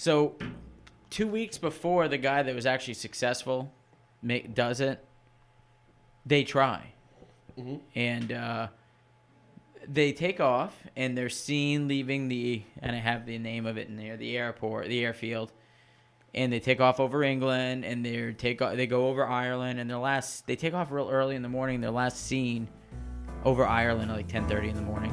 So 2 weeks before the guy that was actually successful does it, they try. Mm-hmm. And they take off, and they're seen leaving and I have the name of it in there, the airfield. And they take off over England, and they go over Ireland, and they take off real early in the morning. Their last seen over Ireland at like 10:30 in the morning.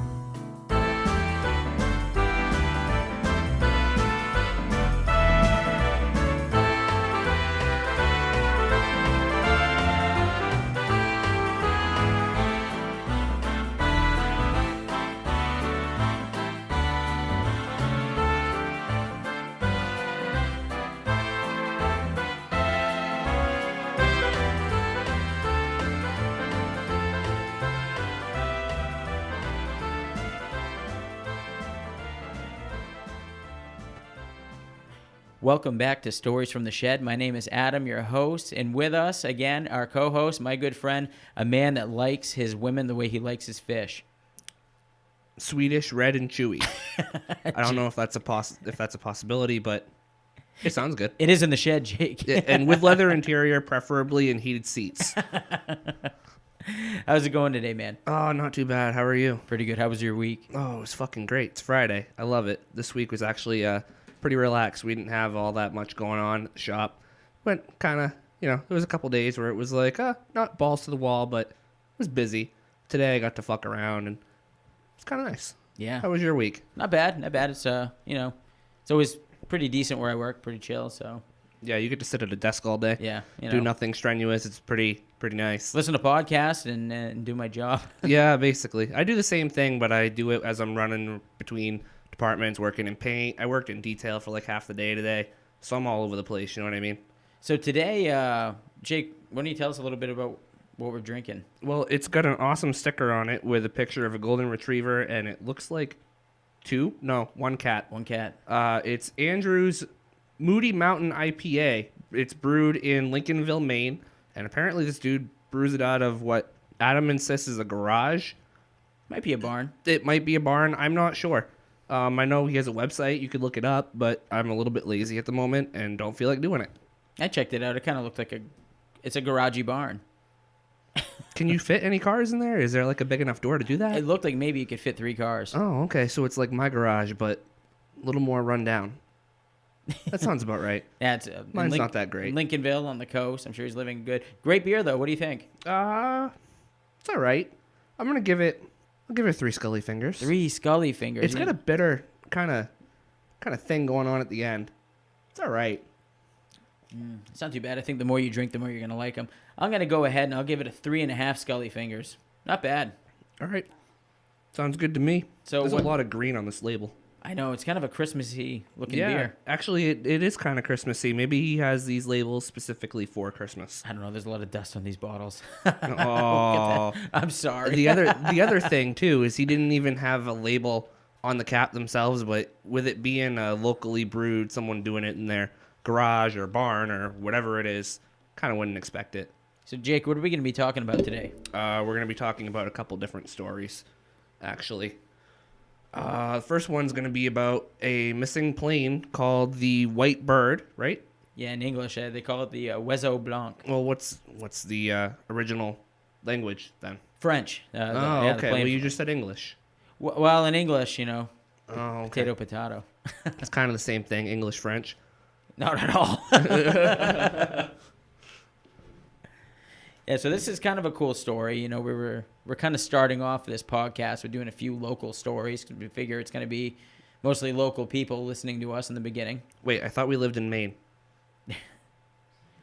Welcome back to Stories from the Shed. My name is Adam, your host, and with us, again, our co-host, my good friend, a man that likes his women the way he likes his fish. Swedish, red, and chewy. I don't know if that's a possibility, but it sounds good. It is in the shed, Jake. And with leather interior, preferably, and heated seats. How's it going today, man? Oh, not too bad. How are you? Pretty good. How was your week? Oh, it was fucking great. It's Friday. I love it. This week was actually pretty relaxed. We didn't have all that much going on at the shop. Went kind of, there was a couple days where it was like, not balls to the wall, but it was busy. Today I got to fuck around, and it's kind of nice. Yeah. How was your week? Not bad. Not bad. It's, it's always pretty decent where I work, pretty chill, so. Yeah, you get to sit at a desk all day. Yeah. Do nothing strenuous. It's pretty nice. Listen to podcasts and do my job. Yeah, basically. I do the same thing, but I do it as I'm running between departments, working in paint. I worked in detail for like half the day today, so I'm all over the place, you know what I mean? So today, Jake, why don't you tell us a little bit about what we're drinking? Well, it's got an awesome sticker on it with a picture of a golden retriever, and it looks like one cat. One cat. It's Andrew's Moody Mountain IPA. It's brewed in Lincolnville, Maine, and apparently this dude brews it out of what Adam insists is a garage. Might be a barn. It might be a barn. I'm not sure. I know he has a website. You could look it up, but I'm a little bit lazy at the moment and don't feel like doing it. I checked it out. It kind of looked like it's a garagey barn. Can you fit any cars in there? Is there like a big enough door to do that? It looked like maybe you could fit 3 cars. Oh, okay. So it's like my garage, but a little more run down. That sounds about right. Yeah, it's mine's not that great. Lincolnville on the coast. I'm sure he's living good. Great beer though. What do you think? It's all right. I'll give it 3 Scully fingers. 3 Scully fingers. It's got a bitter kind of thing going on at the end. It's all right. It's not too bad. I think the more you drink, the more you're going to like them. I'm going to go ahead and I'll give it a 3.5 Scully fingers. Not bad. All right. Sounds good to me. So there's a lot of green on this label. I know. It's kind of a Christmassy looking beer. Yeah, actually, it is kind of Christmassy. Maybe he has these labels specifically for Christmas. I don't know. There's a lot of dust on these bottles. Oh. I'm sorry. The other thing, too, is he didn't even have a label on the cap themselves, but with it being locally brewed, someone doing it in their garage or barn or whatever it is, kind of wouldn't expect it. So, Jake, what are we going to be talking about today? We're going to be talking about a couple different stories, actually. The first one's going to be about a missing plane called the White Bird, right? Yeah, in English, they call it the Oiseau Blanc. Well, what's the original language then? French. Okay. Well, you just said English. Well, in English, Oh, okay. Potato, potato. It's kind of the same thing, English, French. Not at all. Yeah, so this is kind of a cool story. We're kind of starting off this podcast. We're doing a few local stories because we figure it's going to be mostly local people listening to us in the beginning. Wait, I thought we lived in Maine.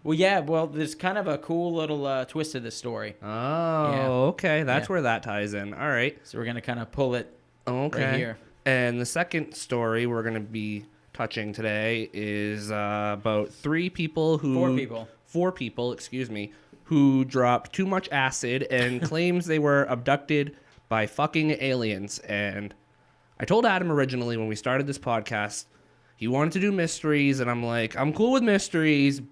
Well, yeah. Well, there's kind of a cool little twist to this story. Oh, yeah. Okay. That's where that ties in. All right. So we're going to kind of pull it right here. And the second story we're going to be touching today is about 4 people, who dropped too much acid and claims they were abducted by fucking aliens. And I told Adam originally when we started this podcast, he wanted to do mysteries, and I'm like, I'm cool with mysteries.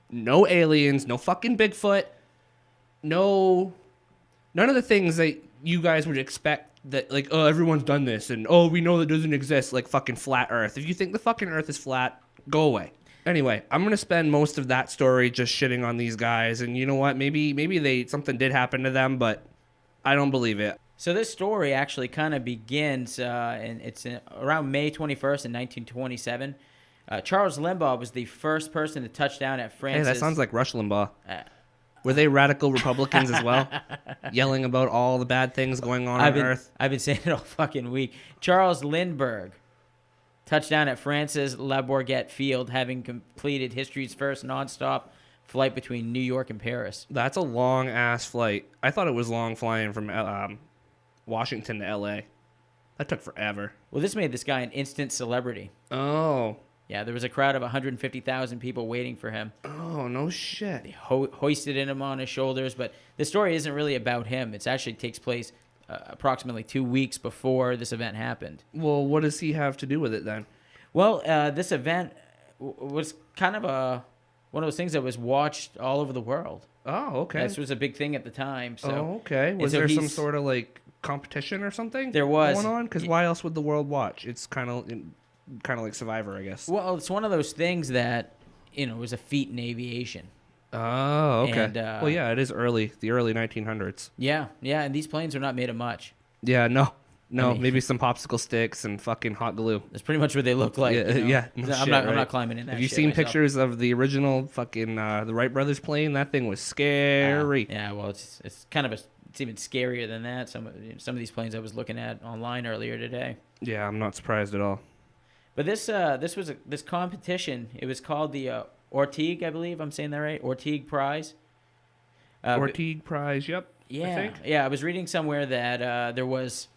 No aliens, no fucking Bigfoot, none of the things that you guys would expect that, everyone's done this, and, we know that doesn't exist, like fucking flat Earth. If you think the fucking Earth is flat, Go away. Anyway, I'm going to spend most of that story just shitting on these guys. And you know what? Maybe something did happen to them, but I don't believe it. So this story actually kind of begins, and it's around May 21st in 1927. Charles Limbaugh was the first person to touch down at France's... Hey, that sounds like Rush Limbaugh. Were they radical Republicans as well? Yelling about all the bad things going on Earth? I've been saying it all fucking week. Charles Lindbergh touched down at France's La Bourget Field, having completed history's first nonstop flight between New York and Paris. That's a long-ass flight. I thought it was long flying from Washington to L.A. That took forever. Well, this made this guy an instant celebrity. Oh. Yeah, there was a crowd of 150,000 people waiting for him. Oh, no shit. They hoisted him on his shoulders, but the story isn't really about him. It actually takes place approximately 2 weeks before this event happened. Well, what does he have to do with it then? Well, this event was kind of one of those things that was watched all over the world. Oh, okay. This was a big thing at the time. So. Oh, okay. Was there some sort of like competition or something? There was going on. Because why else would the world watch? It's kind of like Survivor, I guess. Well, it's one of those things that was a feat in aviation. Oh, okay. And, well, yeah, it is the early 1900s. Yeah, and these planes are not made of much. Yeah, no, I mean, maybe some popsicle sticks and fucking hot glue. That's pretty much what they look like. Yeah, no I'm shit, not. right? I'm not climbing in that. Have you shit seen myself. pictures of the original fucking the Wright brothers plane? That thing was scary. Yeah, well, it's kind of it's even scarier than that. Some of these planes I was looking at online earlier today. Yeah, I'm not surprised at all. But this competition. It was called the Ortigue, I believe I'm saying that right. Ortigue Prize. Ortigue Prize. Yep. Yeah, I think. yeah. I was reading somewhere that it was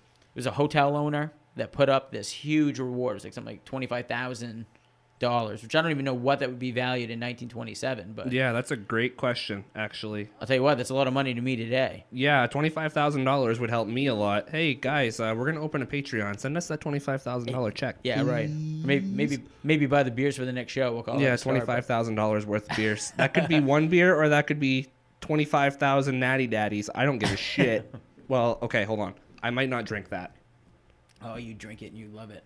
a hotel owner that put up this huge reward. It was like something like $25,000, which I don't even know what that would be valued in 1927. But yeah, that's a great question, actually. I'll tell you what, that's a lot of money to me today. Yeah, $25,000 would help me a lot. Hey guys, we're gonna open a Patreon. Send us that $25,000 check. Yeah, right. Maybe buy the beers for the next show. We'll call it. Yeah, $25,000 worth of beers. That could be one beer, or that could be 25,000 Natty Daddies. I don't give a shit. Well, okay, hold on. I might not drink that. Oh, you drink it and you love it.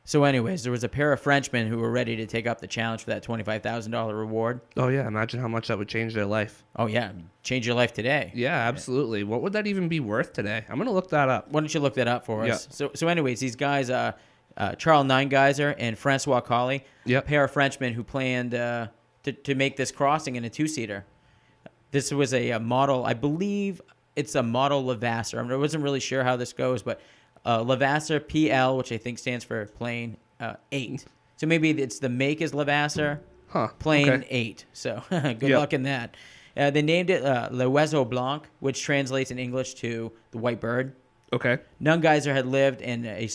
So anyways, there was a pair of Frenchmen who were ready to take up the challenge for that $25,000 reward. Oh, yeah. Imagine how much that would change their life. Oh, yeah. Change your life today. Yeah, absolutely. What would that even be worth today? I'm going to look that up. Why don't you look that up for us? Yeah. So anyways, these guys, Charles Neingeiser and Francois Colli, Yep. a pair of Frenchmen who planned to make this crossing in a two-seater. This was a model, I believe it's a model Levasseur. I wasn't really sure how this goes, but Levasseur PL, which I think stands for plane 8. So maybe it's the make is Levasseur, plane okay. 8. So good luck in that. They named it Le Oiseau Blanc, which translates in English to the white bird. Okay. Neungeiser had lived a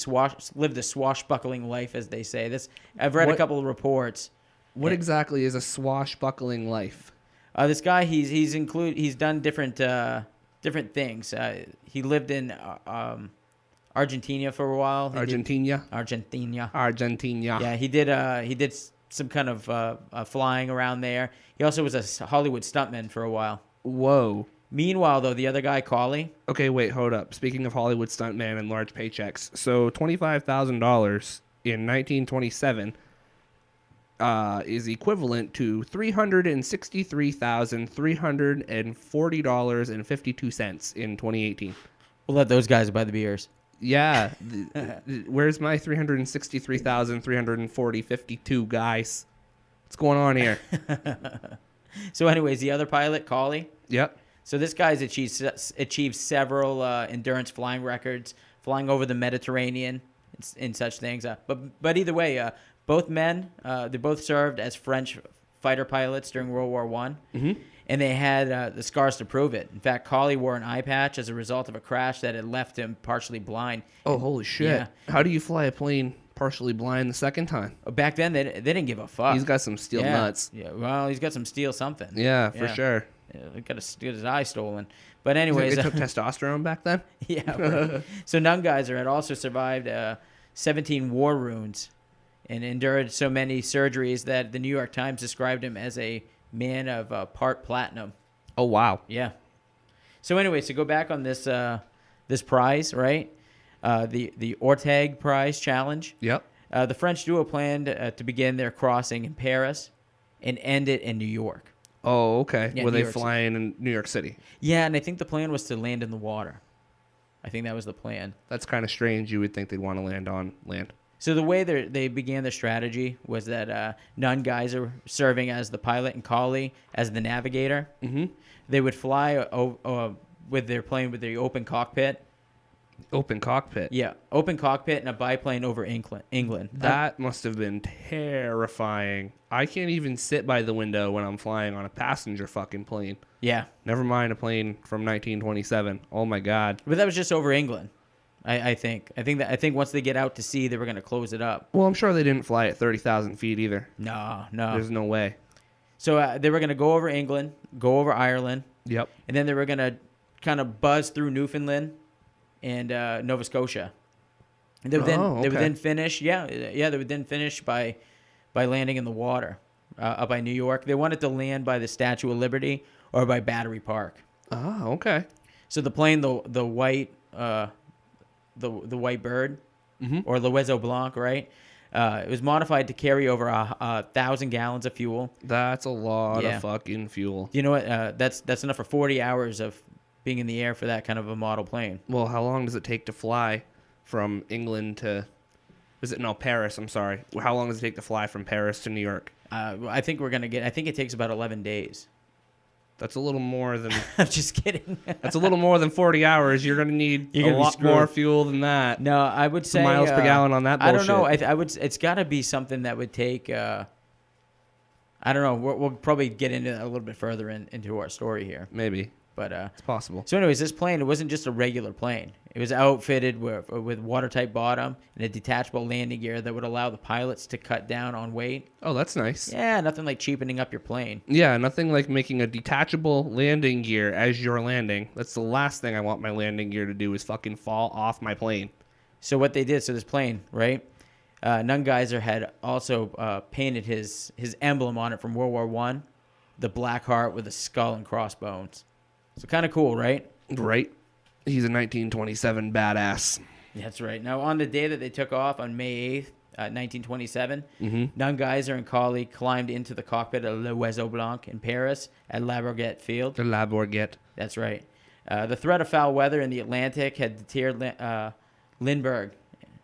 swashbuckling life, as they say. I've read a couple of reports. What exactly is a swashbuckling life? This guy, he's done different things. He lived in Argentina for a while. Argentina. Yeah, he did some kind of flying around there. He also was a Hollywood stuntman for a while. Whoa. Meanwhile, though, the other guy, Colli. Okay, wait, hold up. Speaking of Hollywood stuntman and large paychecks, so $25,000 in 1927 is equivalent to $363,340.52 in 2018. We'll let those guys buy the beers. Yeah. Where's my $363,340.52, guys? What's going on here? So anyways, the other pilot, Colli. Yep. So this guy's achieved several endurance flying records, flying over the Mediterranean and such things. But either way, both men, they both served as French fighter pilots during World War I, and they had the scars to prove it. In fact, Colli wore an eye patch as a result of a crash that had left him partially blind. Oh, holy shit. Yeah. How do you fly a plane partially blind the second time? Back then, they didn't give a fuck. He's got some steel nuts. Yeah, well, he's got some steel something. Yeah, for sure. Yeah, he got his eye stolen. But anyways... They took testosterone back then? Yeah. Right. So Neungeiser had also survived 17 war wounds and endured so many surgeries that the New York Times described him as a man of part platinum. Oh, wow. Yeah. So anyway, to go back on this this prize, right? The Orteig Prize Challenge. Yep. The French duo planned to begin their crossing in Paris and end it in New York. Oh, okay. Yeah, Were New they York flying in New York City? Yeah, and I think the plan was to land in the water. I think that was the plan. That's kind of strange. You would think they'd want to land on land. So the way they began their strategy was that Nunn Geyser serving as the pilot and Cawley as the navigator. Mm-hmm. They would fly with their plane with the open cockpit. Open cockpit. Yeah, open cockpit and a biplane over England. That must have been terrifying. I can't even sit by the window when I'm flying on a passenger fucking plane. Yeah. Never mind a plane from 1927. Oh my God. But that was just over England. I think once they get out to sea, they were going to close it up. Well, I'm sure they didn't fly at 30,000 feet either. No. There's no way. So they were going to go over England, go over Ireland, Yep. and then they were going to kind of buzz through Newfoundland and Nova Scotia. And they would then finish. Yeah. They would then finish by landing in the water up by New York. They wanted to land by the Statue of Liberty or by Battery Park. Oh, okay. So the plane, the white bird, Mm-hmm. or l'Oiseau Blanc, right? It was modified to carry over 1,000 gallons of fuel. That's a lot Yeah. of fucking fuel. You know what? That's enough for 40 hours of being in the air for that kind of a model plane. Well, how long does it take to fly from England to... Paris, I'm sorry. How long does it take to fly from Paris to New York? I think it takes about 11 days. That's a little more than... I'm just kidding. That's a little more than 40 hours. You're going to need You're a gonna be lot screwed. more fuel than that. No, I would say miles per gallon on that I don't know. bullshit. I would. It's got to be something that would take. I don't know. We'll probably get into that a little bit further into our story here. Maybe. But It's possible. so, anyways, this plane, it wasn't just a regular plane. It was outfitted with watertight bottom and a detachable landing gear that would allow the pilots to cut down on weight. Oh, that's nice. Yeah, nothing like cheapening up your plane. Yeah, nothing like making a detachable landing gear as you're landing. That's the last thing I want my landing gear to do is fucking fall off my plane. So what they did, this plane, right? Nunn Geyser had also painted his emblem on it from World War I, the Black Heart with a skull and crossbones. So kind of cool, right? Right. He's a 1927 badass. That's right. Now, on the day that they took off on May 8th, 1927, Mm-hmm. Nunn Geyser and Cawley climbed into the cockpit of l'Oiseau Blanc in Paris at La Bourget Field. The Labourget. That's right. The threat of foul weather in the Atlantic had deterred Lindbergh.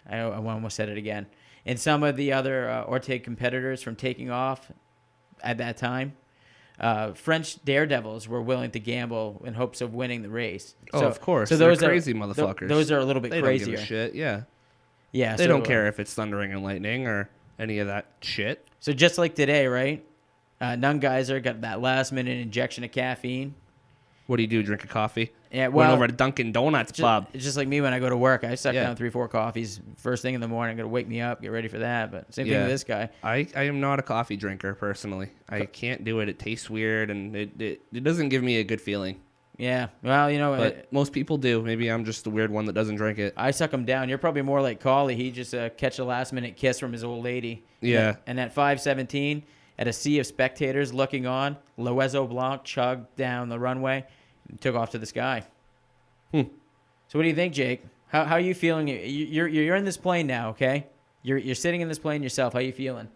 I almost said it again. And some of the other Ortega competitors from taking off at that time. French daredevils were willing to gamble in hopes of winning the race. Oh, of course. So They're those crazy motherfuckers. Those are a little bit They crazier. don't give a shit, yeah. Yeah, They don't care if it's thundering and lightning or any of that shit. So just like today, right? Nunn Geyser got that last minute injection of caffeine. What do you do? Drink a coffee? Yeah, Went well, over to Dunkin' Donuts, Bob. it's just like me when I go to work. I suck Yeah. down 3-4 coffees first thing in the morning. Got to wake me up, get ready for that. But same thing Yeah. with this guy. I am not a coffee drinker personally. I can't do it. It tastes weird and it doesn't give me a good feeling. Yeah, well, But most people do. Maybe I'm just the weird one that doesn't drink it. I suck him down. You're probably more like Cawley. He just catch a last minute kiss from his old lady. Yeah. And at 5:17, at a sea of spectators looking on, l'Oiseau Blanc chugged down the runway and took off to the sky. So what do you think, Jake? How are you feeling? You're in this plane now, okay? You're sitting in this plane yourself. How are you feeling?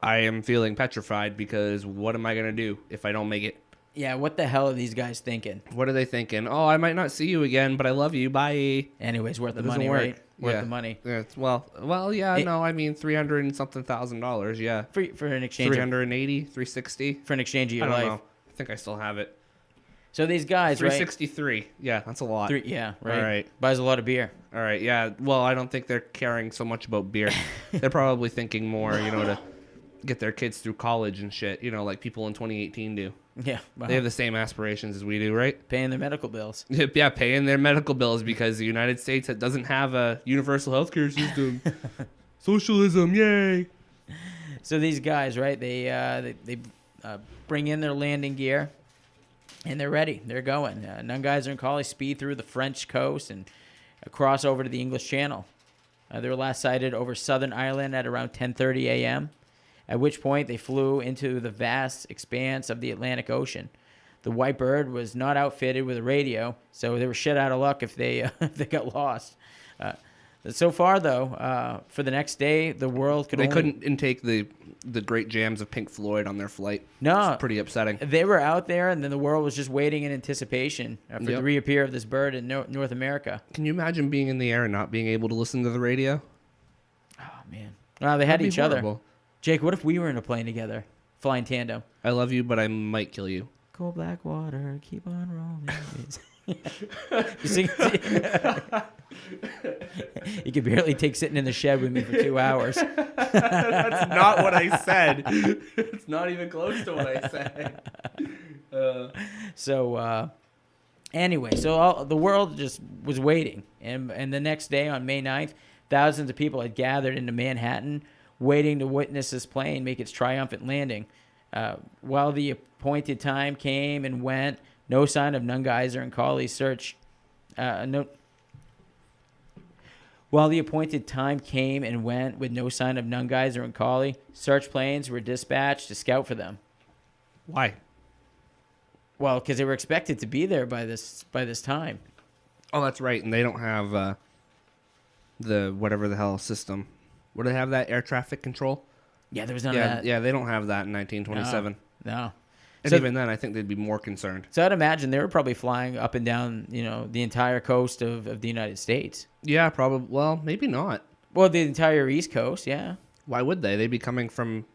I am feeling petrified because what am I going to do if I don't make it? Yeah, what the hell are these guys thinking? What are they thinking? Oh, I might not see you again, but I love you. Bye. Anyways, worth the That doesn't money, work. right? Worth Yeah. the money. Yeah, yeah, no, I mean $300 and something thousand, yeah. For an exchange of, 380, 360. for an exchange of your I don't life. know. I think I still have it. So these guys, right? 363. Yeah, that's a lot. Yeah, right. All right. Buys a lot of beer. All right, yeah. Well, I don't think they're caring so much about beer. They're probably thinking more, to get their kids through college and shit, like people in 2018 do. Yeah, well, They have the same aspirations as we do, right? paying their medical bills. Yeah, paying their medical bills because the United States doesn't have a universal healthcare system. Socialism, yay! So these guys, right? They bring in their landing gear, and they're ready. They're going. Nunn Geyser and Cawley speed through the French coast and cross over to the English Channel. They were last sighted over Southern Ireland at around 10:30 a.m., at which point they flew into the vast expanse of the Atlantic Ocean. The White Bird was not outfitted with a radio, so they were shit out of luck if they if they got lost. So far, though, for the next day, the world could They only... couldn't intake the great jams of Pink Floyd on their flight. No. It's pretty upsetting. They were out there, and then the world was just waiting in anticipation for the reappear of this bird in North America. Can you imagine being in the air and not being able to listen to the radio? Oh, man. Well, they had That'd each be other. horrible. Jake, what if we were in a plane together, flying tandem? I love you, but I might kill you. Cold black water, keep on rolling. You sing. You could barely take sitting in the shed with me for 2 hours. That's not what I said. It's not even close to what I said. Anyway, so the world just was waiting. And the next day, on May 9th, thousands of people had gathered into Manhattan waiting to witness this plane make its triumphant landing. While the appointed time came and went, no sign of Nungeyser and Colley's search. While the appointed time came and went with no sign of Nungeyser and Colley, search planes were dispatched to scout for them. Why? Well, because they were expected to be there by this time. Oh, that's right. And they don't have the whatever the hell system. Would they have that air traffic control? Yeah, there was none of that. Yeah, they don't have that in 1927. No. And So- even then, I think they'd be more concerned. So I'd imagine they were probably flying up and down, the entire coast of the United States. Yeah, probably. Well, maybe not. Well, the entire East Coast, yeah. Why would they? They'd be coming from.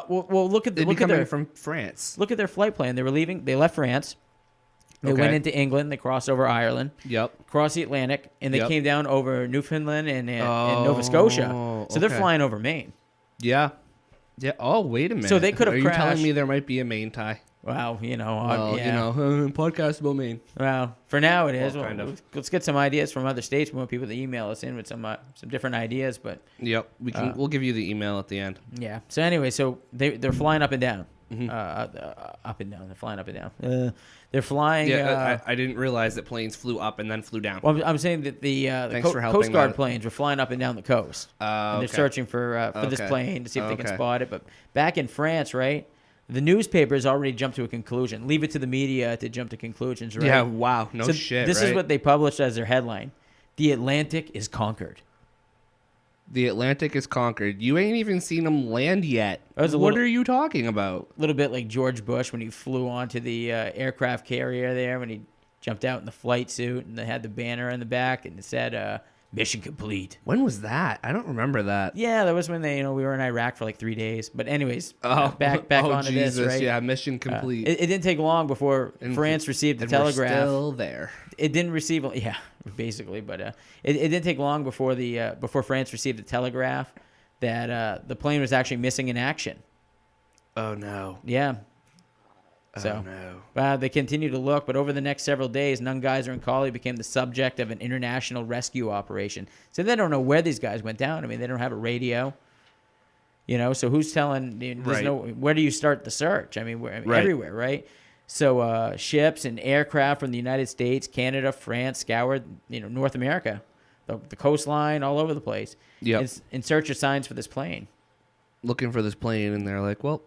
Well, look at They'd be look at coming their from France. look at their flight plan. They were leaving. They left France. They Okay. went into England. They crossed over Ireland, Yep. crossed the Atlantic, and they Yep. came down over Newfoundland and Nova Scotia. So they're okay. flying over Maine. Yeah. Yeah. Oh, wait a minute. So they could have Are you crashed. telling me there might be a Maine tie? Wow, Well, yeah. podcast about Maine. Well, for now it is. Well, kind of. Let's get some ideas from other states. We want people to email us in with some different ideas, but Yep. We'll give you the email at the end. yeah. So anyway, so they're flying up and down, Mhm. up and down. They're flying up and down. They're flying. Yeah, I didn't realize that planes flew up and then flew down. Well, I'm saying that the Thanks for helping Coast Guard that. planes were flying up and down the coast, and they're Okay. searching for this Okay. plane to see if they can Okay. spot it. But back in France, right, the newspapers already jumped to a conclusion. Leave it to the media to jump to conclusions, right? Yeah, wow. No So shit, This right? is what they published as their headline: "The Atlantic is conquered." The Atlantic is conquered. You ain't even seen them land yet. That was a What little- are you talking about? A little bit like George Bush when he flew onto the aircraft carrier there, when he jumped out in the flight suit and they had the banner in the back and it said "Mission complete." When was that? I don't remember that. Yeah, that was when we were in Iraq for like 3 days. But anyways, back onto Jesus, this, right? Yeah, mission complete. It didn't take long before And- France received the and we're telegraph. still there. It didn't receive, yeah, basically, but it didn't take long before before France received the telegraph that the plane was actually missing in action. Oh no. Yeah. So, Oh no. they continued to look, but over the next several days, Nungeyser and Colley became the subject of an international rescue operation. So they don't know where these guys went down. I mean, they don't have a radio. So who's telling? There's Right. where do you start the search? I mean, Right. everywhere, right? So ships and aircraft from the United States, Canada, France scoured, North America, the coastline, all over the place, Yep. in search of signs for this plane. Looking for this plane, and they're like, well,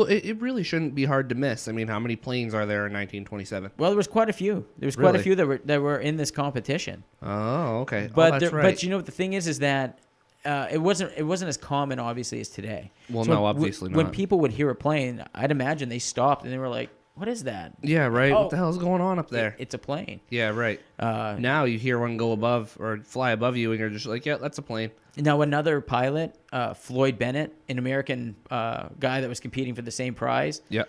it really shouldn't be hard to miss. I mean, how many planes are there in 1927? Well, there was quite a few. There was quite a Really? few that were in this competition. Oh, okay. But that's right. but what the thing is that it wasn't as common obviously as today. Well, So no, when- obviously When not. people would hear a plane, I'd imagine they stopped and they were like, "What is that?" Yeah, right. Oh. What the hell's going on up there? It's a plane. Yeah, right. Now you hear one go above or fly above you, and you're just like, yeah, that's a plane. Now another pilot, Floyd Bennett, an American guy that was competing for the same prize. Yeah.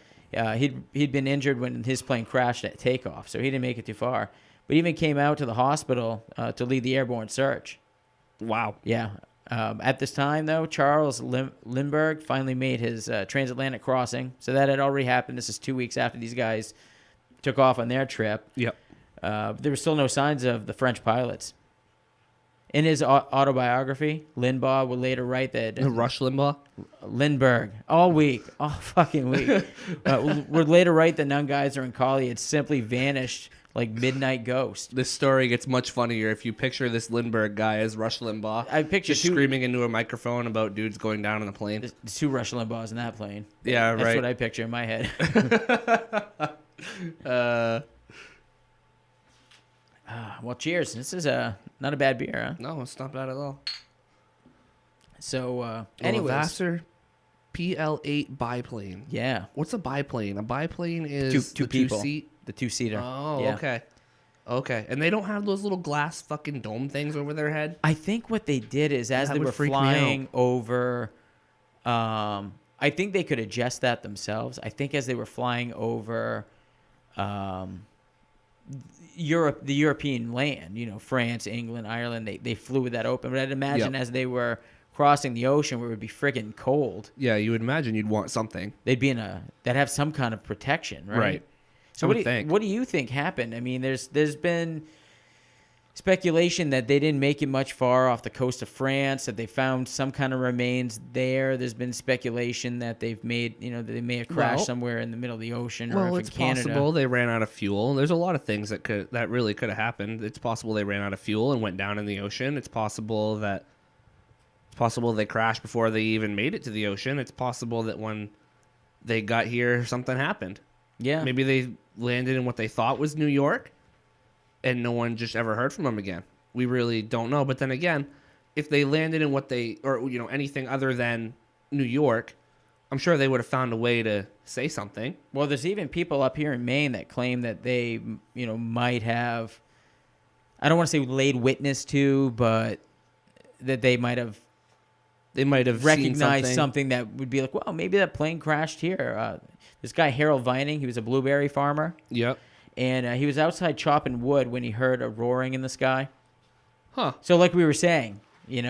He'd been injured when his plane crashed at takeoff, so he didn't make it too far. But he even came out to the hospital to lead the airborne search. Wow. Yeah. At this time, though, Charles Lindbergh finally made his transatlantic crossing. So that had already happened. This is 2 weeks after these guys took off on their trip. Yep. There were still no signs of the French pilots. In his autobiography, Limbaugh would later write that Rush Limbaugh. Lindbergh, all fucking week, would later write that Nungeyser and Colley had simply vanished like midnight ghosts. This story gets much funnier if you picture this Lindbergh guy as Rush Limbaugh. I picture just two- screaming into a microphone about dudes going down on the plane. There's 2 Rush Limbaughs in that plane. Yeah, That's right. what I picture in my head. Well, cheers. This is not a bad beer, huh? No, it's not bad at all. So, anyways. Vassar PL8 biplane. Yeah. What's a biplane? A biplane is Two the people. two-seat. The two-seater. Oh, yeah. okay. Okay. And they don't have those little glass fucking dome things over their head? I think what they did is as That they would were freak me flying over, I think they could adjust that themselves. I think as they were flying over Europe, the European land, France, England, Ireland, they flew with that open. But I'd imagine as they were crossing the ocean where it would be friggin' cold. Yeah, you would imagine you'd want something. They'd have some kind of protection, right? Right. So what do you think happened? I mean, there's been speculation that they didn't make it much far off the coast of France, that they found some kind of remains there. There's been speculation that they've made, that they may have crashed somewhere in the middle of the ocean or It's in Canada. possible they ran out of fuel. There's a lot of things that really could have happened. It's possible they ran out of fuel and went down in the ocean. It's possible they crashed before they even made it to the ocean. It's possible that when they got here, something happened. Yeah. Maybe they landed in what they thought was New York, and no one just ever heard from them again. We really don't know. But then again, if they landed in anything other than New York, I'm sure they would have found a way to say something. Well, there's even people up here in Maine that claim that they, might have, I don't want to say laid witness to, but that they might have recognized something that would be like, well, maybe that plane crashed here. This guy, Harold Vining, he was a blueberry farmer. Yep. And he was outside chopping wood when he heard a roaring in the sky. Huh. So like we were saying, it's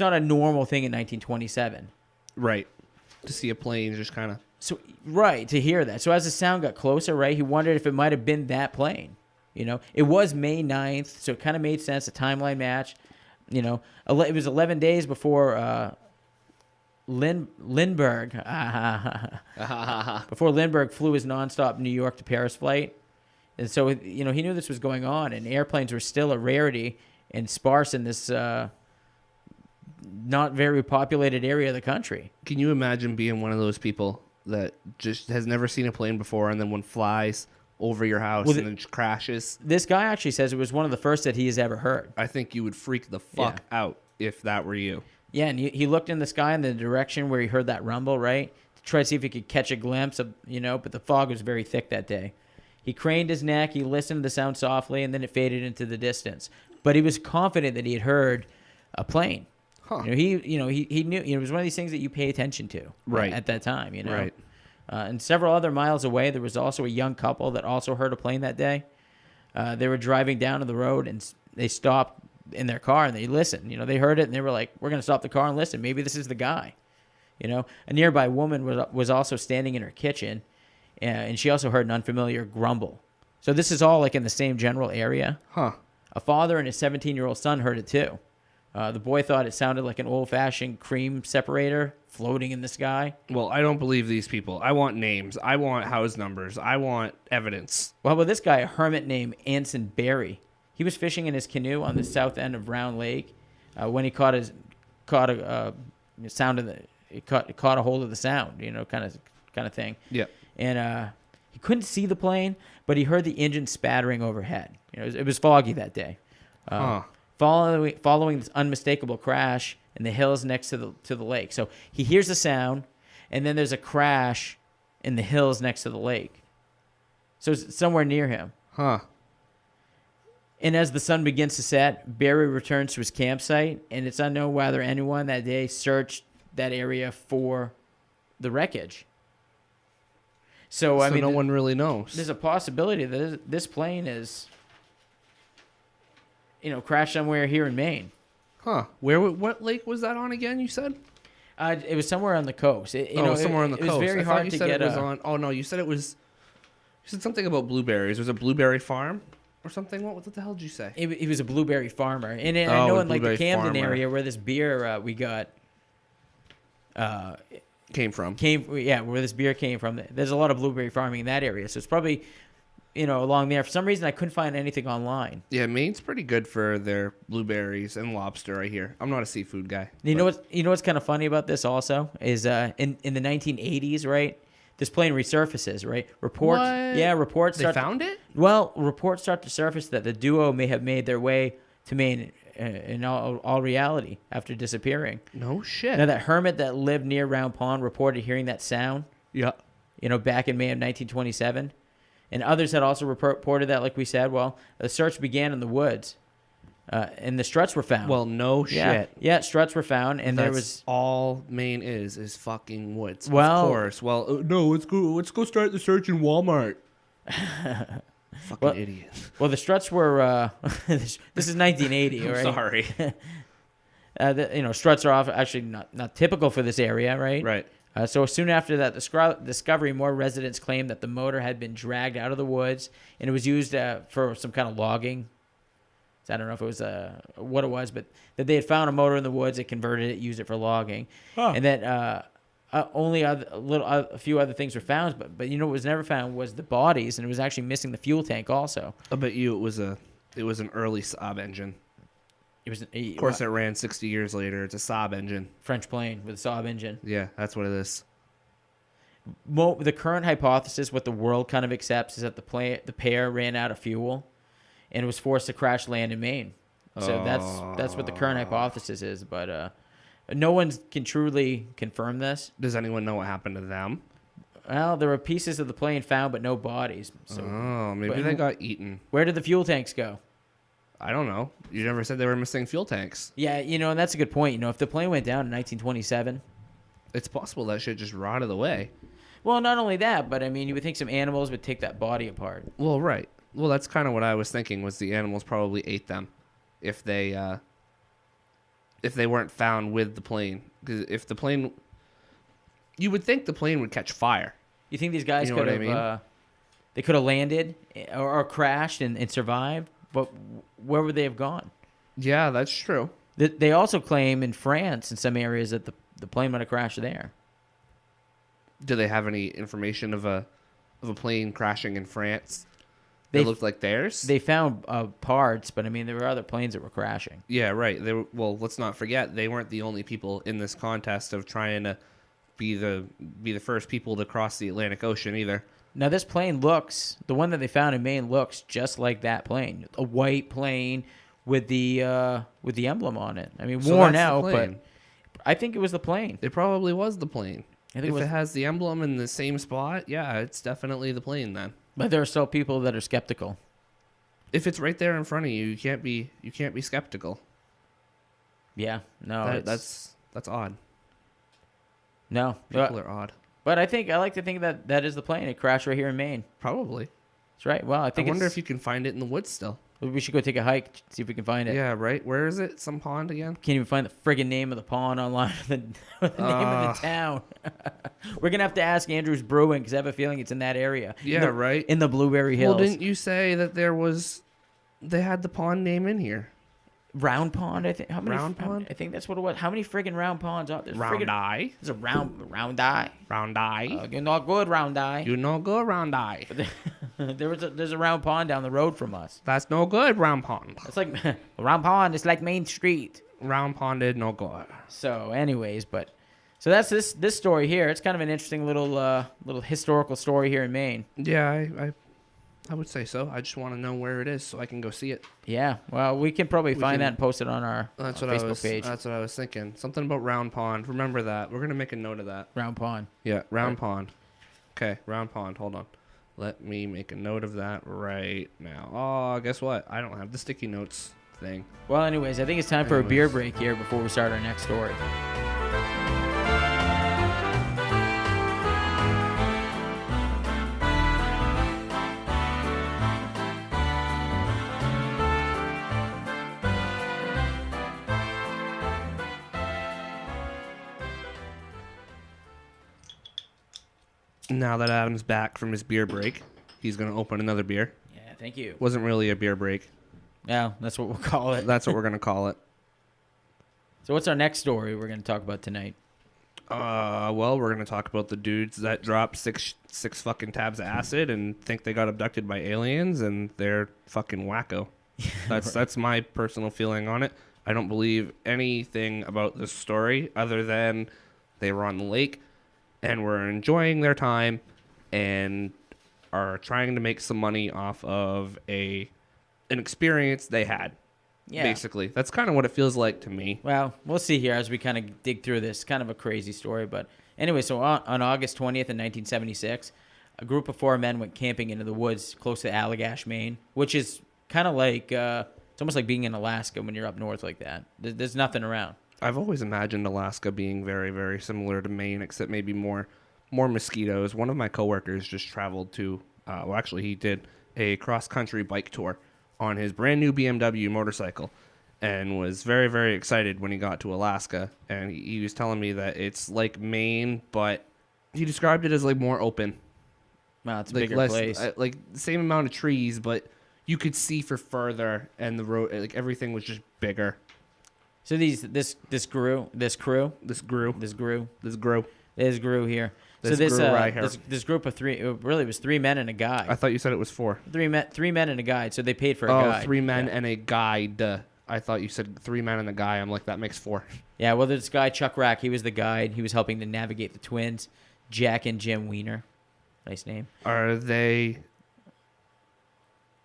not a normal thing in 1927. Right. To see a plane just kind of... So, right, to hear that. So as the sound got closer, right, he wondered if it might have been that plane. It was May 9th, so it kind of made sense, a timeline match. It was 11 days before Lindbergh flew his nonstop New York to Paris flight. And so, he knew this was going on, and airplanes were still a rarity and sparse in this not very populated area of the country. Can you imagine being one of those people that just has never seen a plane before, and then one flies over your house and then crashes? This guy actually says it was one of the first that he has ever heard. I think you would freak the fuck out if that were you. Yeah, and he looked in the sky in the direction where he heard that rumble, right? To try to see if he could catch a glimpse of, but the fog was very thick that day. He craned his neck, he listened to the sound softly, and then it faded into the distance. But he was confident that he had heard a plane. Huh. He knew, it was one of these things that you pay attention to at that time, Right. And several other miles away, there was also a young couple that also heard a plane that day. They were driving down to the road, and they stopped in their car, and they listened. They heard it, and they were like, we're going to stop the car and listen. Maybe this is the guy. A nearby woman was also standing in her kitchen, and she also heard an unfamiliar grumble. So this is all like in the same general area. Huh. A father and his 17-year-old son heard it too. The boy thought it sounded like an old-fashioned cream separator floating in the sky. Well, I don't believe these people. I want names. I want house numbers. I want evidence. Well, how about this guy, a hermit named Anson Berry? He was fishing in his canoe on the south end of Round Lake when he caught a sound of caught a hold of the sound, kind of thing. Yeah. And he couldn't see the plane, but he heard the engine spattering overhead. It was foggy that day. Following this unmistakable crash in the hills next to the lake. So he hears the sound, and then there's a crash in the hills next to the lake. So it's somewhere near him. Huh. And as the sun begins to set, Barry returns to his campsite, and it's unknown whether anyone that day searched that area for the wreckage. So no one really knows. There's a possibility that this plane is, crashed somewhere here in Maine. Huh. What lake was that on again, you said? It was somewhere on the coast. Somewhere on the coast. It was very hard to get on. Oh, no, you said it was... You said something about blueberries. There's a blueberry farm or something? What the hell did you say? He was a blueberry farmer. And I know in like the Camden area where this beer we got... where this beer came from. There's a lot of blueberry farming in that area. So it's probably... along there. For some reason, I couldn't find anything online. Yeah, Maine's pretty good for their blueberries and lobster, I hear. I'm not a seafood guy. You know what's kind of funny about this also is in the 1980s, right? this plane resurfaces, right? Reports. What? Yeah, reports. They found it? Well, reports start to surface that the duo may have made their way to Maine in all reality after disappearing. No shit. Now, that hermit that lived near Round Pond reported hearing that sound, Yeah. back in May of 1927. And others had also reported that, like we said. Well, the search began in the woods, and the struts were found. Well, no shit. Yeah, struts were found, and there was all Maine is fucking woods. Well- of course. Well, no, let's go start the search in Walmart. Fucking idiot. Well, the struts were. This is 1980. I'm right? sorry. Struts are actually not typical for this area, right? Right. So soon after that discovery, more residents claimed that the motor had been dragged out of the woods and it was used for some kind of logging. So I don't know if it was what it was, but that they had found a motor in the woods, they converted it, used it for logging, and that only a few other things were found. But what was never found was the bodies, and it was actually missing the fuel tank also. I bet you it was an early Saab engine. It was, Of course, it ran 60 years later. It's a Saab engine. French plane with a Saab engine. Yeah, that's what it is. The current hypothesis, what the world kind of accepts, is that the pair ran out of fuel and was forced to crash land in Maine. So that's what the current hypothesis is. But no one can truly confirm this. Does anyone know what happened to them? Well, there were pieces of the plane found, but no bodies. So Maybe they got eaten. where did the fuel tanks go? I don't know. You never said they were missing fuel tanks. Yeah, and that's a good point. If the plane went down in 1927, It's possible that shit just rotted away. well, not only that, but you would think some animals would take that body apart. Well, right. Well, that's kind of what I was thinking. Was the animals probably ate them, if they weren't found with the plane? Because if the plane, you would think the plane would catch fire. You think these guys You know could what I have? mean? They could have landed or crashed and survived, but where would they have gone? Yeah, that's true. They also claim in France, in some areas, that the plane might have crashed there. Do they have any information of a plane crashing in France? They looked like theirs. They found parts, but there were other planes that were crashing. Yeah, right. Well, let's not forget they weren't the only people in this contest of trying to be the first people to cross the Atlantic Ocean either. Now, this plane the one that they found in Maine looks just like that plane, a white plane with the emblem on it. So worn that's the out, but plane. I think it was the plane. It probably was the plane. I think If it was, it has the emblem in the same spot, yeah, it's definitely the plane then. but there are still people that are skeptical. If it's right there in front of you, you can't be skeptical. Yeah, no, That's odd. no. People are odd. But I like to think that is the plane. It crashed right here in Maine. Probably. That's right. Well, I wonder if you can find it in the woods still. we should go take a hike, see if we can find it. Yeah, right. Where is it? Some pond again? Can't even find the friggin' name of the pond online, the name of the town. We're gonna have to ask Andrews Brewing because I have a feeling it's in that area. Yeah, right. In the Blueberry Hills. Well, didn't you say that they had the pond name in here? Round Pond, I think. Round Pond? I think that's what it was. How many friggin' round ponds are there? Round Eye. There's a round eye. Round Eye. You're not good, round eye. You no good, Round Eye. There's a round pond down the road from us. That's no good, Round Pond. It's like round pond. It's like Main Street. Round Pond is no good. So, anyways, so that's this story here. It's kind of an interesting little historical story here in Maine. Yeah, I would say so. I just want to know where it is so I can go see it. Yeah, well, we can probably find that and post it on our Facebook page. That's what I was thinking. Something about Round Pond. Remember that. We're gonna make a note of that. Round Pond. Yeah, Round Pond. Okay, Round Pond. Hold on. Let me make a note of that right now. Oh, guess what? I don't have the sticky notes thing. Well, anyways, I think it's time for a beer break here before we start our next story. Now that Adam's back from his beer break, he's going to open another beer. Yeah, thank you. Wasn't really a beer break. No, that's what we'll call it. That's what we're going to call it. So what's our next story we're going to talk about tonight? Well, we're going to talk about the dudes that dropped six fucking tabs of acid and think they got abducted by aliens, and they're fucking wacko. That's my personal feeling on it. I don't believe anything about this story other than they were on the lake and were enjoying their time and are trying to make some money off of an experience they had. Yeah. Basically, that's kind of what it feels like to me. Well, we'll see here as we kind of dig through this. Kind of a crazy story, but anyway, so on August 20th in 1976, a group of 4 men went camping into the woods close to Allagash, Maine, which is kind of like it's almost like being in Alaska when you're up north like that. There's nothing around. I've always imagined Alaska being very, very similar to Maine, except maybe more mosquitoes. One of my coworkers just traveled to, well, actually, he did a cross-country bike tour on his brand new BMW motorcycle and was very, very excited when he got to Alaska. And he was telling me that it's like Maine, but he described it as like more open. Wow, it's a Like bigger place. like the same amount of trees, but you could see for further, and the road, like everything was just bigger. So this grew here. This group of 3, it really was 3 men and a guy. I thought you said it was 4. 3 men and a guide. So they paid for a Oh, guide. 3 men and a guide. I thought you said 3 men and a guy. I'm like, that makes 4. Yeah, well, this guy Chuck Rack, he was the guide. He was helping to navigate the twins, Jack and Jim Weiner. Nice name. Are they?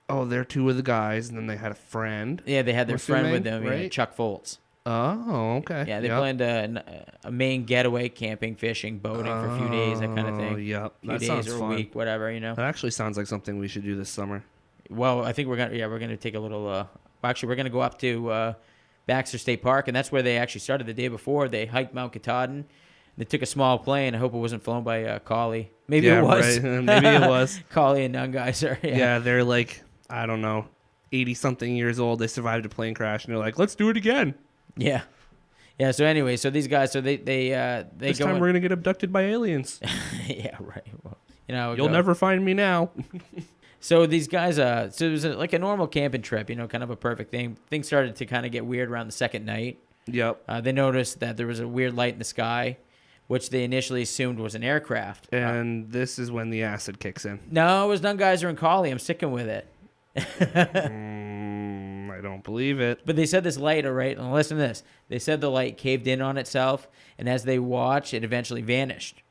Oh, they're 2 of the guys, and then they had a friend. Yeah, they had their friend with them, right? yeah, Chuck Foltz. Oh, okay. Yeah, they planned a main getaway, camping, fishing, boating for a few days, that kind of thing. Oh, yep. That days sounds or fun. a week, whatever, you know. That actually sounds like something we should do this summer. Well, I think we're gonna take a little. Actually, we're gonna go up to Baxter State Park, and that's where they actually started the day before. They hiked Mount Katahdin. They took a small plane. I hope it wasn't flown by Collie. Maybe it was. Right. Maybe it was. Collie and Nungeyser. Yeah, they're like, I don't know, 80-something years old. They survived a plane crash, and they're like, let's do it again. Yeah. Yeah, so anyway, so these guys, so they this time we're going to get abducted by aliens. Yeah, right. Well, you know, you'll never find me now. So these guys, so it was like a normal camping trip, you know, kind of a perfect thing. Things started to kind of get weird around the second night. Yep. They noticed that there was a weird light in the sky, which they initially assumed was an aircraft. And this is when the acid kicks in. No, it was Nungeyser and Collie. I'm sticking with it. I don't believe it. But they said this light, all right, and listen to this. They said the light caved in on itself, and as they watched, it eventually vanished.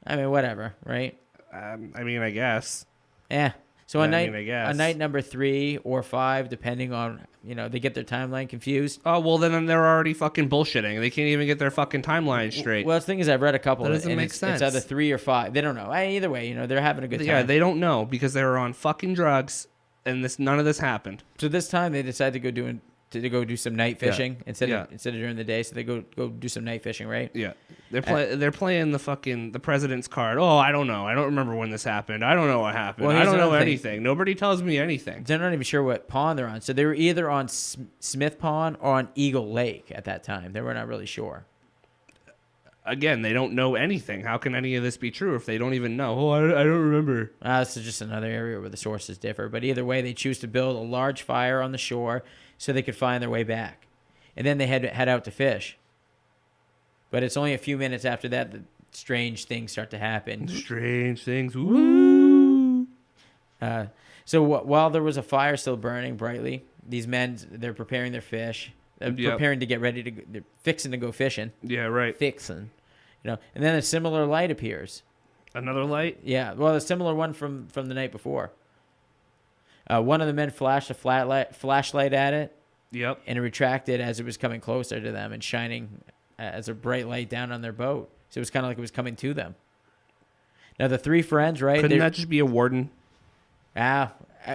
I mean, whatever, right? I mean, I guess. Yeah. So on I guess. night number 3 or 5, depending on, you know, they get their timeline confused. Oh, well, then they're already fucking bullshitting. They can't even get their fucking timeline straight. Well, the thing is, I've read a couple. That doesn't and make sense. It's either 3 or 5. They don't know. Either way, you know, they're having a good time. Yeah, they don't know because they were on fucking drugs, and none of this happened. So this time they decided to go do some night fishing instead of during the day. So they go do some night fishing, right? Yeah, they're playing the president's card. Oh, I don't know. I don't remember when this happened. I don't know what happened. Well, I don't know another thing. anything. Nobody tells me anything. They're not even sure what pond they're on. So they were either on Smith Pond or on Eagle Lake at that time. They were not really sure. Again, they don't know anything. How can any of this be true if they don't even know? Oh, I don't remember. This is just another area where the sources differ. But either way, they choose to build a large fire on the shore so they could find their way back. And then they head out to fish. But it's only a few minutes after that strange things start to happen. Strange things. Woo! So while there was a fire still burning brightly, these men, they're preparing their fish. They're preparing to get ready to go. They're fixing to go fishing. Yeah, right. Fixing. You know, and then a similar light appears. Another light? Yeah, well, a similar one from the night before. One of the men flashed a flashlight at it. Yep. And it retracted as it was coming closer to them and shining as a bright light down on their boat. So it was kind of like it was coming to them. Now the 3 friends, right? Couldn't that just be a warden?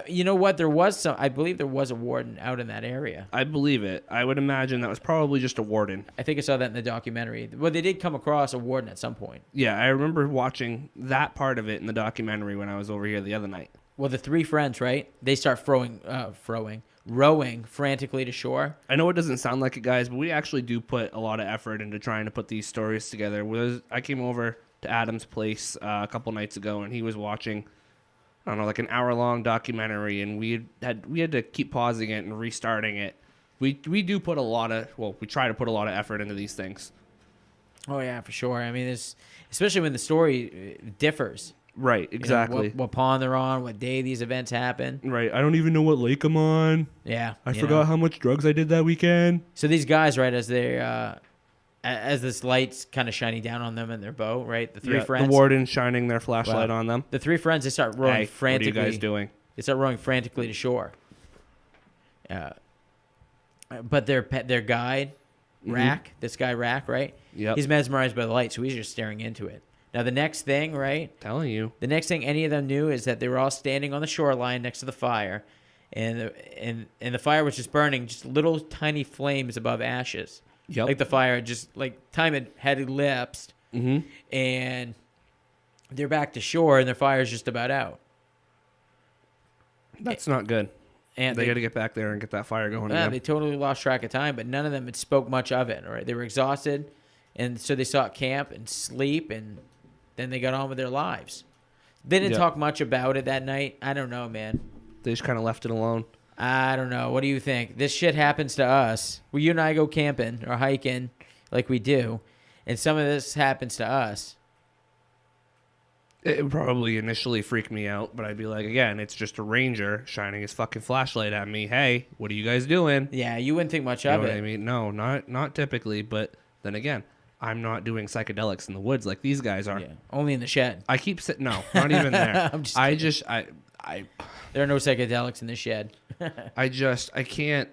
You know what? I believe there was a warden out in that area. I believe it. I would imagine that was probably just a warden. I think I saw that in the documentary. Well, they did come across a warden at some point. Yeah, I remember watching that part of it in the documentary when I was over here the other night. Well, the 3 friends, right? They start rowing frantically to shore. I know it doesn't sound like it, guys, but we actually do put a lot of effort into trying to put these stories together. I came over to Adam's place a couple nights ago, and he was watching, I don't know, like an hour-long documentary, and we had to keep pausing it and restarting it. We do put we try to put a lot of effort into these things. Oh yeah, for sure. I mean, especially when the story differs. Right, exactly. You know, what pond they're on, what day these events happen. Right, I don't even know what lake I'm on. Yeah, I forgot how much drugs I did that weekend. So these guys, right, as as this light's kind of shining down on them in their boat, right? The three Yeah, friends. the warden shining their flashlight on them. The three friends, they start rowing Hey, frantically. what are you guys doing? They start rowing frantically to shore. But their guide, Rack, this guy Rack, right? Yep. He's mesmerized by the light, so he's just staring into it. Now, the next thing, right? Telling you. The next thing any of them knew is that they were all standing on the shoreline next to the fire, and the fire was just burning, just little tiny flames above ashes. Yep. Like the fire just, like, time had elapsed, Mm-hmm. and they're back to shore, and their fire's just about out. That's not good. And They got to get back there and get that fire going yeah, again. they totally lost track of time, but none of them had spoke much of it. All right, they were exhausted, and so they sought camp and sleep, and then they got on with their lives. They didn't Yep. talk much about it that night. I don't know, man. They just kind of left it alone. I don't know. What do you think? This shit happens to us. Well, you and I go camping or hiking like we do, and some of this happens to us. It would probably initially freak me out, but I'd be like, again, it's just a ranger shining his fucking flashlight at me. Hey, what are you guys doing? Yeah, you wouldn't think much You know of what it. I mean? No, not typically, but then again, I'm not doing psychedelics in the woods like these guys are. Yeah, only in the shed. I keep sitting, no, not even there. I'm just I kidding. just, There are no psychedelics in the shed. I can't,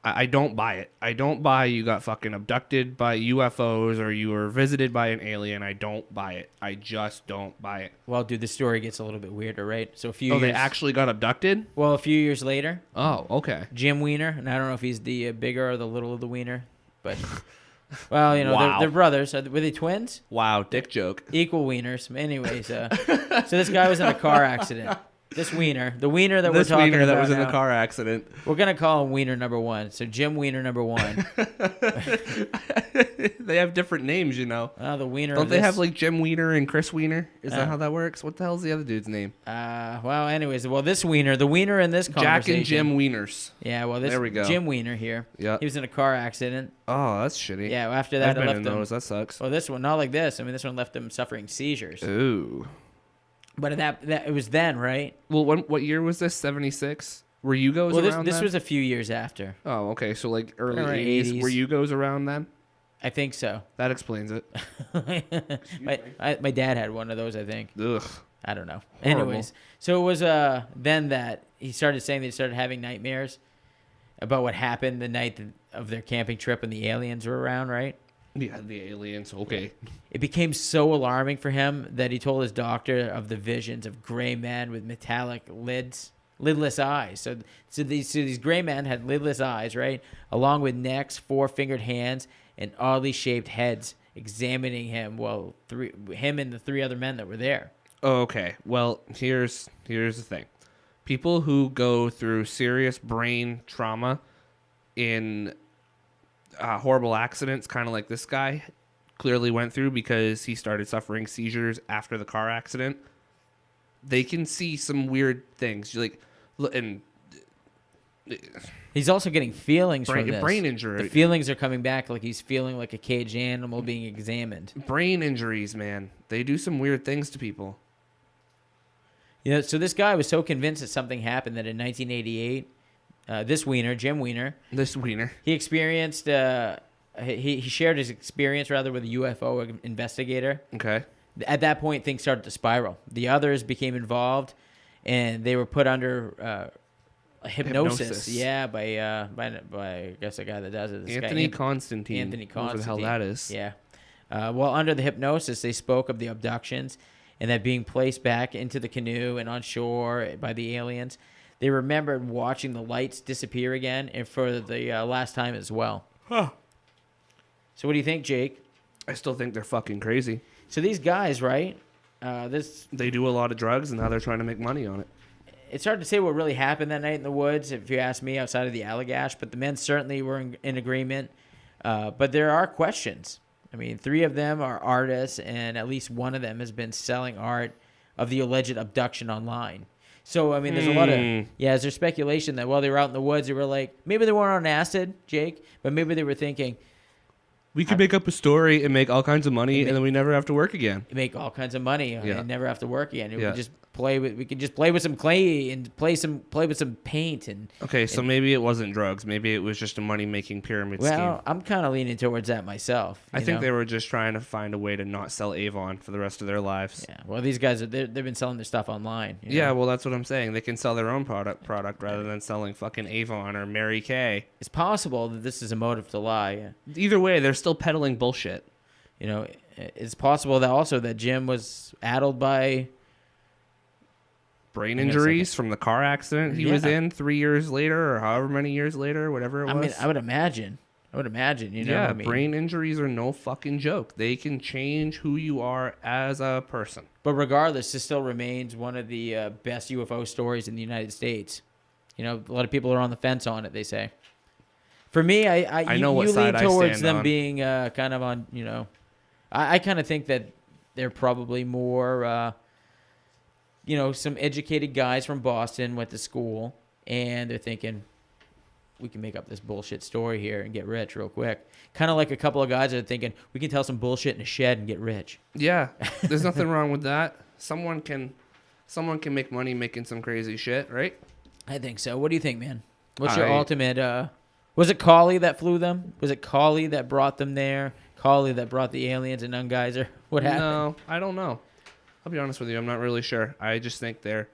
I don't buy it. I don't buy you got fucking abducted by UFOs or you were visited by an alien. I don't buy it. I just don't buy it. Well, dude, the story gets a little bit weirder, right? So a few Oh, years. they actually got abducted? Well, a few years later, Oh, okay. Jim Wiener, and I don't know if he's the bigger or the little of the wiener, but well, you know, Wow. they're brothers. Were they twins? Wow, dick joke. Equal wieners. Anyways, so this guy was in a car accident. This wiener, the wiener that we're talking wiener about that was in now, the car accident. we're gonna call him Wiener number 1. So Jim Wiener number 1. They have different names, you know. The wiener. Don't of they this, have like Jim Wiener and Chris Wiener? Is that how that works? What the hell's the other dude's name? Well, anyways, this wiener, the wiener in this conversation. Jack and Jim Wieners. Yeah, well, this There we go. Jim Wiener here. Yeah. He was in a car accident. Oh, that's shitty. Yeah, well, after I've that, it been left in him. those. That sucks. Well, this one, not like this. I mean, this one left him suffering seizures. Ooh. But that it was then, right? Well, what year was this? 76? Were Yugos Well, around this then? was a few years after. Oh, okay. So like early Around 80s. 80s. Were Yugos around then? I think so. That explains it. my dad had one of those, I think. Ugh. I don't know. Horrible. Anyways, so it was then that he started saying they started having nightmares about what happened the night of their camping trip when the aliens were around, right? Yeah, the aliens. Okay. It became so alarming for him that he told his doctor of the visions of gray men with metallic lidless eyes. So these gray men had lidless eyes, right? Along with necks, 4-fingered hands, and oddly shaped heads examining him. Well, him and the 3 other men that were there. Okay. Well, here's the thing. People who go through serious brain trauma in horrible accidents, kind of like this guy clearly went through because he started suffering seizures after the car accident. They can see some weird things. Like, and He's also getting feelings from this. brain injury. The feelings are coming back, like he's feeling like a caged animal being examined. Brain injuries, man. They do some weird things to people. Yeah. So this guy was so convinced that something happened that in 1988, this Wiener, Jim Wiener, This wiener. he experienced. He shared his experience rather with a UFO investigator. Okay. At that point, things started to spiral. The others became involved, and they were put under hypnosis. Yeah, by I guess a guy that does it. This Anthony guy, Constantine. Anthony Whoever the hell Constantine. that is. Yeah. Well, under the hypnosis, they spoke of the abductions and that being placed back into the canoe and on shore by the aliens. They remembered watching the lights disappear again and for the last time as well. Huh. So what do you think, Jake? I still think they're fucking crazy. So these guys, right? They do a lot of drugs, and now they're trying to make money on it. It's hard to say what really happened that night in the woods, if you ask me, outside of the Allagash, but the men certainly were in agreement. But there are questions. I mean, 3 of them are artists, and at least one of them has been selling art of the alleged abduction online. So, I mean, there's a lot of, is there speculation that while they were out in the woods, they were like, maybe they weren't on acid, Jake, but maybe they were thinking, We could make up a story and make all kinds of money, and then we never have to work again. make all kinds of money Yeah. and never have to work again. It would just we could just play with some clay and play with some paint Okay, so maybe it wasn't drugs. Maybe it was just a money-making pyramid scheme. Well, I'm kind of leaning towards that myself. I think they were just trying to find a way to not sell Avon for the rest of their lives. Yeah. Well, these guys they've been selling their stuff online. Yeah, well, that's what I'm saying. They can sell their own product rather than selling fucking Avon or Mary Kay. It's possible that this is a motive to lie. Either way, they're still peddling bullshit. It's possible that Jim was addled by brain injuries from the car accident he was in 3 years later or however many years later, whatever it was. I mean, I would imagine, Yeah, brain injuries are no fucking joke. They can change who you are as a person. But regardless, this still remains one of the best UFO stories in the United States. A lot of people are on the fence on it, they say. For me, I know what side I stand on. You lean towards them being kind of on, I kind of think that they're probably more... some educated guys from Boston went to school, and they're thinking, we can make up this bullshit story here and get rich real quick. Kind of like a couple of guys that are thinking, we can tell some bullshit in a shed and get rich. Yeah, there's nothing wrong with that. Someone can make money making some crazy shit, right? I think so. What do you think, man? What's your ultimate... was it Cawley that flew them? Was it Cawley that brought them there? Cawley that brought the aliens and Ungeyser? What happened? No, I don't know. I'll be honest with you. I'm not really sure. I just think they're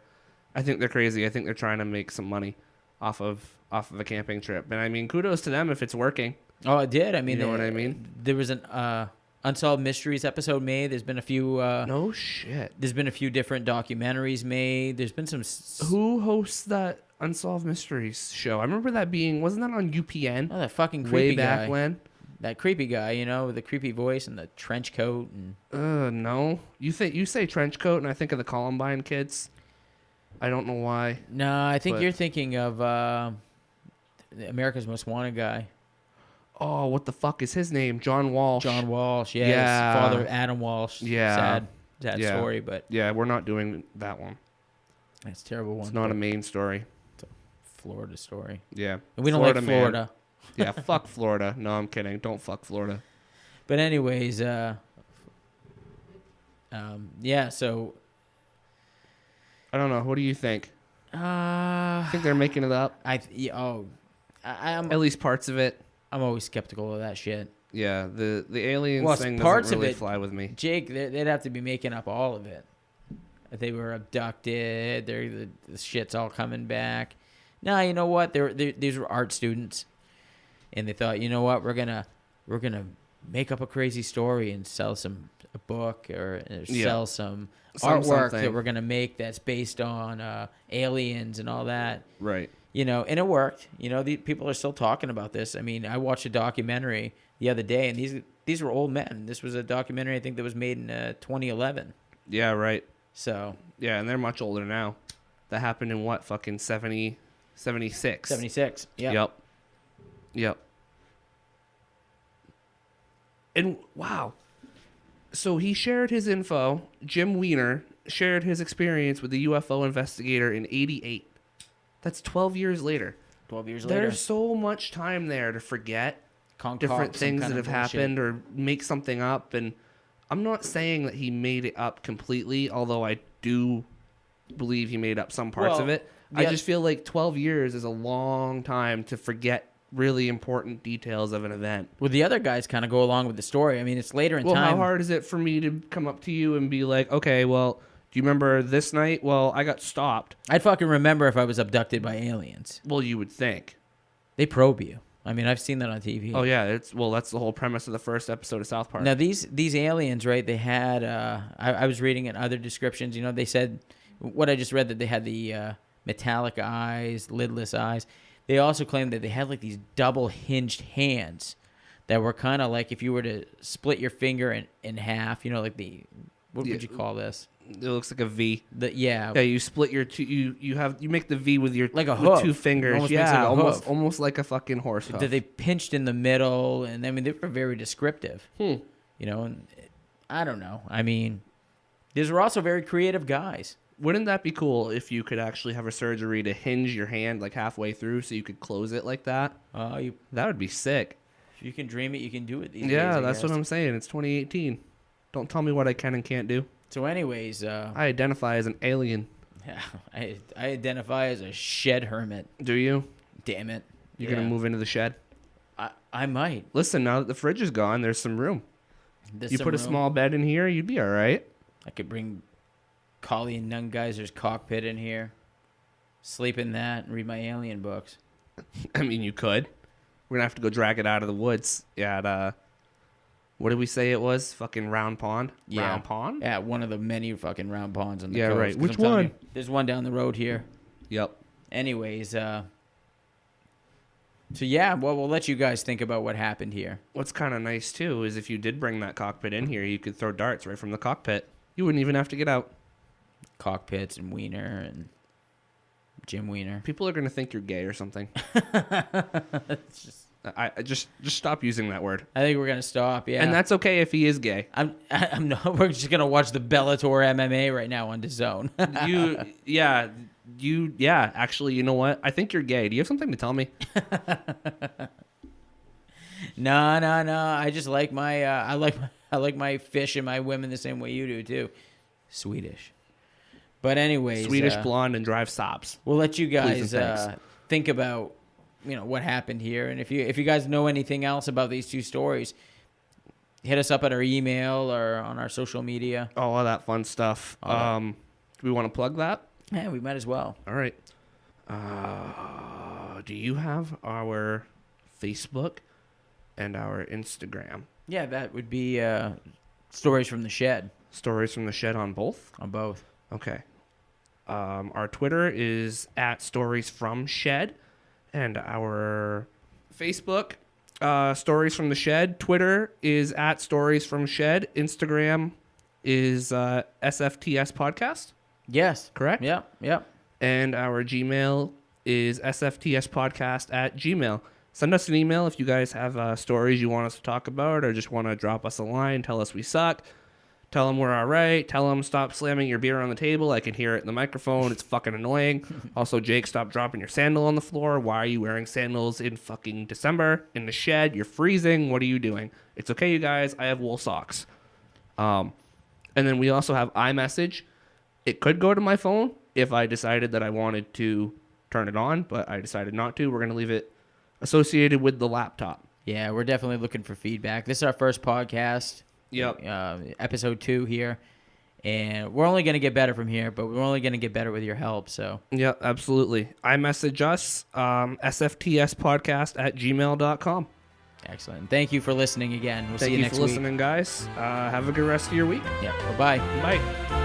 crazy. I think they're trying to make some money off of a camping trip. And I mean, kudos to them if it's working. Oh, it did. I mean, you know what I mean? There was an Unsolved Mysteries episode made. There's been a few. No shit. There's been a few different documentaries made. There's been some. Who hosts that Unsolved Mysteries show? I remember that wasn't that on UPN? Oh, that fucking creepy guy. Way back when. That creepy guy, with the creepy voice and the trench coat and. No. You say trench coat, and I think of the Columbine kids. I don't know why. No, I think you're thinking of America's Most Wanted guy. Oh, what the fuck is his name? John Walsh. John Walsh, yeah. His father, Adam Walsh. Yeah. Sad story, but. Yeah, we're not doing that one. That's a terrible one. It's not a main story. It's a Florida story. Yeah. And we don't like Florida. Man. Yeah, fuck Florida. No, I'm kidding. Don't fuck Florida. But anyways, so. I don't know. What do you think? I think they're making it up. I'm at least parts of it. I'm always skeptical of that shit. Yeah, the aliens thing doesn't really fly with me. Jake, they'd have to be making up all of it. If they were abducted, the shit's all coming back. Now, you know what? These were art students, and they thought, you know what? We're gonna make up a crazy story and sell a book or sell some artwork that we're gonna make that's based on aliens and all that. Right. And it worked. The people are still talking about this. I mean, I watched a documentary the other day, and these were old men. This was a documentary I think that was made in 2011. Yeah, right. So. Yeah, and they're much older now. That happened in what? Fucking 76. 76. Yeah. Yep. And wow. So he shared his info. Jim Weiner shared his experience with the UFO investigator in 88. That's 12 years later. 12 years later. There's so much time there to forget different things that have happened or make something up. And I'm not saying that he made it up completely, although I do believe he made up some parts of it. I just feel like 12 years is a long time to forget really important details of an event. Well, the other guys kind of go along with the story. I mean, it's later in time. Well, how hard is it for me to come up to you and be like, okay, well, do you remember this night? Well, I got stopped. I'd fucking remember if I was abducted by aliens. Well, you would think. They probe you. I mean, I've seen that on TV. Oh, yeah. That's the whole premise of the first episode of South Park. Now, these aliens, right, they had, I was reading in other descriptions, they said, what I just read, that they had the metallic eyes, lidless eyes. They also claimed that they had like these double hinged hands that were kind of like if you were to split your finger in half, like what would you call this? It looks like a V. Yeah, you split your two. You make the V with your like a hoof. With 2 fingers. Almost like a fucking horse hoof. That they pinched in the middle, and I mean they were very descriptive. And I don't know. I mean, these were also very creative guys. Wouldn't that be cool if you could actually have a surgery to hinge your hand like halfway through so you could close it like that? That would be sick. If you can dream it, you can do it these days. Yeah, that's what I'm saying. It's 2018. Don't tell me what I can and can't do. So anyways, I identify as an alien. yeah, I identify as a shed hermit. Do you? Damn it. You're going to move into the shed? I might. Listen, now that the fridge is gone, there's some room. There's You some put a room. small bed in here, you'd be all right. I could bring Colleen Nungeyser's cockpit in here, sleep in that, and read my alien books. I mean, you could. We're going to have to go drag it out of the woods at, what did we say it was? Fucking Round Pond? Yeah. Round Pond? Yeah, one of the many fucking round ponds on the Yeah, coast. right. 'Cause Which I'm telling one? you, there's one down the road here. Yep. Anyways, so yeah, well, we'll let you guys think about what happened here. What's kind of nice, too, is if you did bring that cockpit in here, you could throw darts right from the cockpit. You wouldn't even have to get out. Cockpits and Wiener and Jim Wiener. People are going to think you're gay or something. It's just, I just stop using that word. I think we're gonna stop. Yeah, And that's okay if he is gay. I'm not. We're just gonna watch the Bellator MMA right now on DAZN. Actually, you know what? I think you're gay. Do you have something to tell me? No. I just like my I like my fish and my women the same way you do too. Swedish. But anyways, Swedish blonde and drive Saabs. we'll let you guys Please and thanks. think about what happened here, and if you guys know anything else about these two stories, hit us up at our email or on our social media. All of that fun stuff. Do we want to plug that? Yeah, we might as well. All right. Do you have our Facebook and our Instagram? Yeah, that would be stories from the shed Stories from the Shed on both? on both. Okay. Our Twitter is at Stories From Shed, and our Facebook, Stories From the Shed. Twitter is at Stories From Shed. Instagram is SFTS Podcast. Yes. Correct? Yep. And our Gmail is sftspodcast@gmail. Send us an email if you guys have stories you want us to talk about, or just want to drop us a line, tell us we suck. Tell them we're all right. Tell them stop slamming your beer on the table. I can hear it in the microphone. It's fucking annoying. Also, Jake, stop dropping your sandal on the floor. Why are you wearing sandals in fucking December in the shed? You're freezing. What are you doing? It's okay, you guys. I have wool socks. And then we also have iMessage. It could go to my phone if I decided that I wanted to turn it on, but I decided not to. We're going to leave it associated with the laptop. Yeah, we're definitely looking for feedback. This is our first podcast. Yep. Episode 2 here. And we're only going to get better from here, but we're only going to get better with your help. So, Yeah, absolutely. iMessage us, sftspodcast@gmail.com. excellent. Thank you for listening again. We'll see Thank you you next for week. listening, guys. Have a good rest of your week. Yeah. Bye-bye. Bye.